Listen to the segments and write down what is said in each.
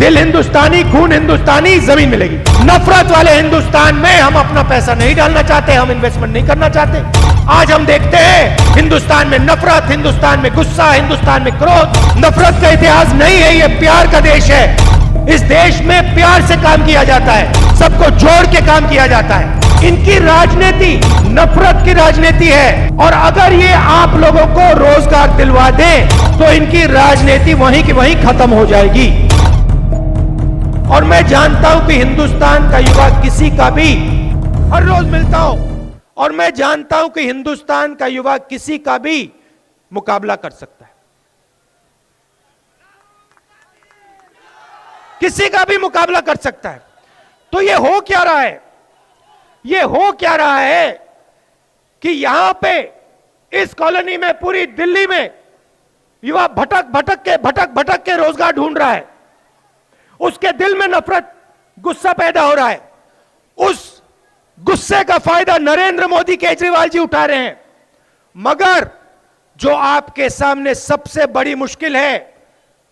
दिल हिंदुस्तानी, खून हिंदुस्तानी, जमीन मिलेगी। नफरत वाले हिंदुस्तान में हम अपना पैसा नहीं डालना चाहते, हम इन्वेस्टमेंट नहीं करना चाहते। आज हम देखते हैं हिंदुस्तान में नफरत, हिंदुस्तान में गुस्सा, हिंदुस्तान में क्रोध। नफरत का इतिहास नहीं है, ये प्यार का देश है। इस देश में प्यार से काम किया जाता है, सबको जोड़ के काम किया जाता है। इनकी राजनीति नफरत की राजनीति है, और अगर ये आप लोगों को रोजगार दिलवा दें तो इनकी राजनीति वहीं की वहीं खत्म हो जाएगी। और मैं जानता हूं कि हिंदुस्तान का युवा किसी का भी, हर रोज मिलता हूं, और मैं जानता हूं कि हिंदुस्तान का युवा किसी का भी मुकाबला कर सकता है, किसी का भी मुकाबला कर सकता है। तो ये हो क्या रहा है, ये हो क्या रहा है कि यहां पे इस कॉलोनी में, पूरी दिल्ली में युवा भटक भटक के रोजगार ढूंढ रहा है। उसके दिल में नफरत, गुस्सा पैदा हो रहा है। उस गुस्से का फायदा नरेंद्र मोदी, केजरीवाल जी उठा रहे हैं। मगर जो आपके सामने सबसे बड़ी मुश्किल है,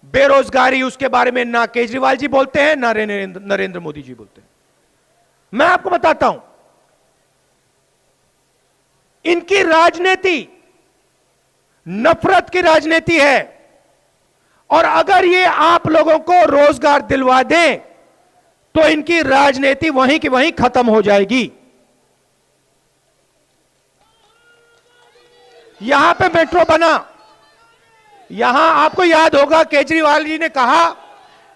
बेरोजगारी, उसके बारे में ना केजरीवाल जी बोलते हैं, ना नरेंद्र मोदी जी बोलते हैं। मैं आपको बताता हूं, इनकी राजनीति नफरत की राजनीति है, और अगर ये आप लोगों को रोजगार दिलवा दें तो इनकी राजनीति वहीं की वहीं खत्म हो जाएगी। यहां पे मेट्रो बना, यहां आपको याद होगा केजरीवाल जी ने कहा,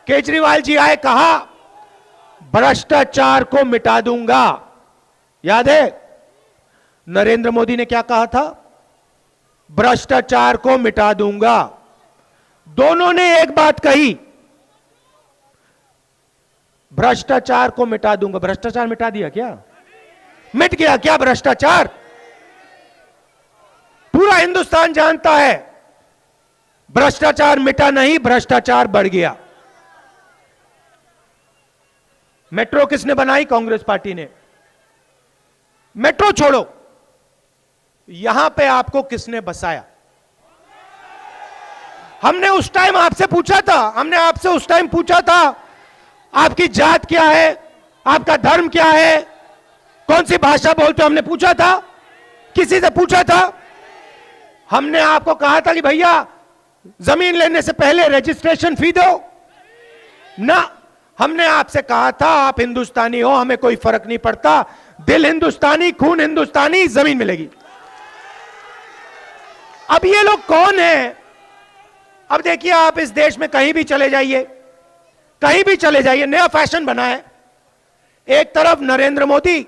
केजरीवाल जी आए, कहा भ्रष्टाचार को मिटा दूंगा। याद है नरेंद्र मोदी ने क्या कहा था? भ्रष्टाचार को मिटा दूंगा। दोनों ने एक बात कही, भ्रष्टाचार को मिटा दूंगा। भ्रष्टाचार मिटा दिया क्या? मिट गया क्या भ्रष्टाचार? पूरा हिंदुस्तान जानता है भ्रष्टाचार मिटा नहीं, भ्रष्टाचार बढ़ गया। मेट्रो किसने बनाई? कांग्रेस पार्टी ने। मेट्रो छोड़ो, यहां पे आपको किसने बसाया? हमने उस टाइम आपसे पूछा था, हमने आपसे उस टाइम पूछा था आपकी जात क्या है, आपका धर्म क्या है, कौन सी भाषा बोलते हो? हमने पूछा था, किसी से पूछा था? हमने आपको कहा था कि भैया जमीन लेने से पहले रजिस्ट्रेशन फी दो ना? हमने आपसे कहा था आप हिंदुस्तानी हो, हमें कोई फर्क नहीं पड़ता, दिल हिंदुस्तानी, खून हिंदुस्तानी, जमीन मिलेगी। अब ये लोग कौन हैं? अब देखिए, आप इस देश में कहीं भी चले जाइए, कहीं भी चले जाइए, नया फैशन बना है। एक तरफ नरेंद्र मोदी,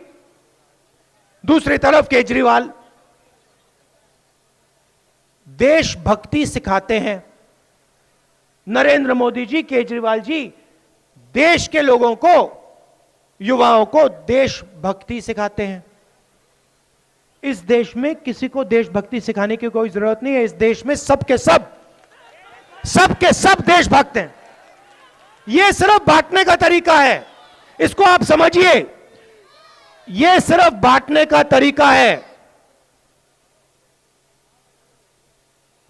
दूसरी तरफ केजरीवाल। देशभक्ति सिखाते हैं नरेंद्र मोदी जी, केजरीवाल जी, देश के लोगों को, युवाओं को देशभक्ति सिखाते हैं। इस देश में किसी को देशभक्ति सिखाने की कोई जरूरत नहीं है। इस देश में सबके सब देशभक्त हैं। यह सिर्फ बांटने का तरीका है, इसको आप समझिए, यह सिर्फ बांटने का तरीका है।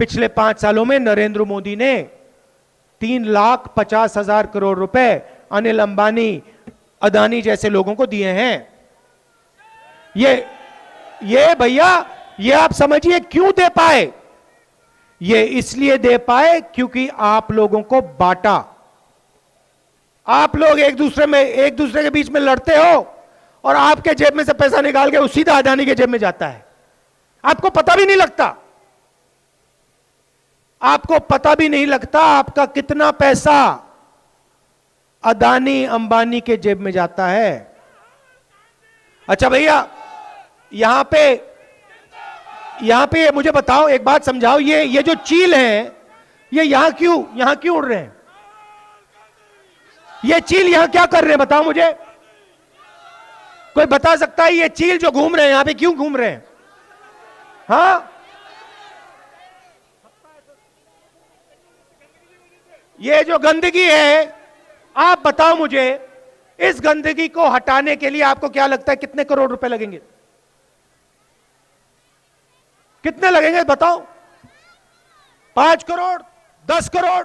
पिछले 5 सालों में नरेंद्र मोदी ने 3,50,000 करोड़ रुपए अनिल अंबानी, अदानी जैसे लोगों को दिए हैं। ये भैया, ये आप समझिए क्यों दे पाए? ये इसलिए दे पाए क्योंकि आप लोगों को बांटा। आप लोग एक दूसरे के बीच में लड़ते हो, और आपके जेब में से पैसा निकाल के सीधा अदानी के जेब में जाता है। आपको पता भी नहीं लगता, आपको पता भी नहीं लगता आपका कितना पैसा अदानी अंबानी के जेब में जाता है। अच्छा भैया, यहां पे मुझे बताओ, एक बात समझाओ, ये जो चील हैं, ये यहां क्यों उड़ रहे हैं? ये चील यहां क्या कर रहे हैं, बताओ मुझे। कोई बता सकता है ये चील जो घूम रहे हैं यहां पे क्यों घूम रहे हैं? हाँ, ये जो गंदगी है, आप बताओ मुझे, इस गंदगी को हटाने के लिए आपको क्या लगता है कितने करोड़ रुपए लगेंगे? कितने लगेंगे बताओ? 5 करोड़, 10 करोड़,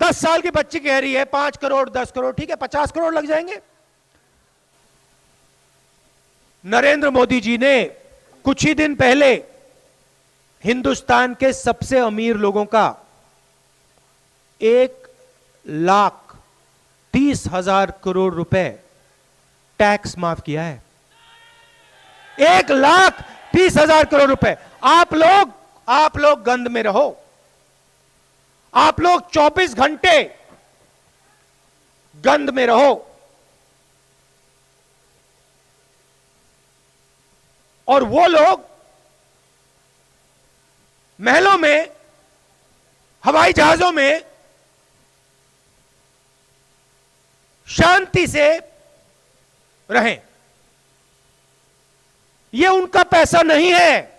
10 साल की बच्ची कह रही है 5 करोड़ 10 करोड़, ठीक है 50 करोड़ लग जाएंगे। नरेंद्र मोदी जी ने कुछ ही दिन पहले हिंदुस्तान के सबसे अमीर लोगों का 1,30,000 करोड़ रुपए टैक्स माफ किया है। 1,30,000 करोड़ रुपए। आप लोग गंद में रहो, आप लोग 24 घंटे गंद में रहो, और वो लोग महलों में, हवाई जहाजों में शांति से रहें। ये उनका पैसा नहीं है।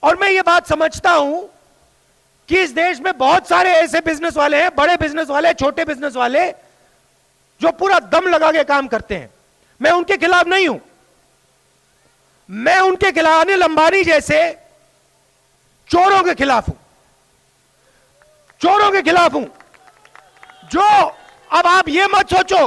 और मैं ये बात समझता हूं कि इस देश में बहुत सारे ऐसे बिजनेस वाले हैं, बड़े बिजनेस वाले, छोटे बिजनेस वाले, जो पूरा दम लगा के काम करते हैं। मैं उनके खिलाफ नहीं हूं। मैं उनके खिलाफ, अनिल अंबानी जैसे चोरों के खिलाफ हूं, चोरों के खिलाफ हूं। जो अब आप ये मत सोचो